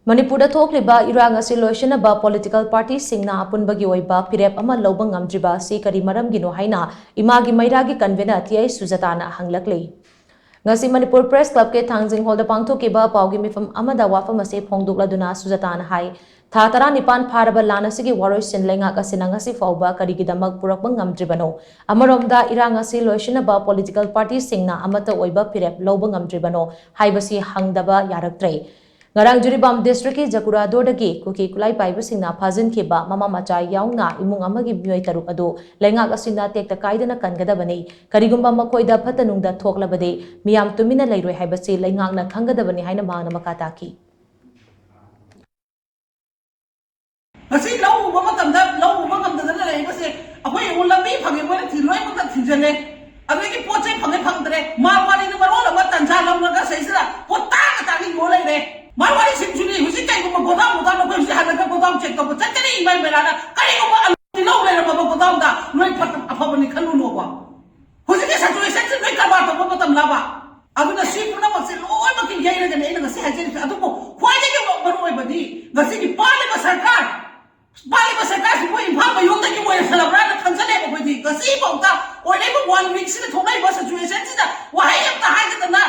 Manipur thokliba irang asi loishinnaba political party Singna Apunbagi Oiba Phirep ama Louba Ngamdriba Asi Kari Maramgino haina imagi Meira gi Convenor Th Sujata na hanglakli. Ngasi Manipur Press Club ke Thangjing Hall da pangthokiba paugi mifam amada wafam ase phongdukladuna Sujata na hai tha tara nipan pharaba lana sigi waroi sin lenga kasina ngasi fauba karigidamak purakba ngamdribano amaromda irang asi loishinnaba political party Singna amata Oiba Phirep Louba Ngamdribano haibasi hangdaba yaraktre. Ngarang Juribam District ki Jakura Dordagi kuki kulai paiba singna phajin khiba mama macha yauna imung amagi myoi taruk adu lenga asina tekta kaidana kangadabani karigumba makoida phatanungda thoklabade miyam tumina leiroi haibasi lengakna khangadabani haina mangna makataki Kasi lau uba matamda lau uba ngamdadana leibase akhoi ulami phangi moina thiloi mata thijale adegi pochai phangi phangdre marwari na marol ama tanja lamnaga seisira pota ka tangi go leire marwari simsuni husi kai ko godam godam ko husi hadaga godam check to chachani imai melana kari ko alti lau leira baba godam da loi phat afabani khalu no ba husi ke situation se loi karba to matam laba aduna sipuna makse loi makin yaira ga nei na se hajeri adu ko khwaje ke baroi badi gasi ki pale ba sarkar Bali ba sarkar si mo imphang ba yung tagi mo salabra na khansale ba pwede kasi ba uta or 1 week sila thongai ba situation sila wahai am ta hai ka na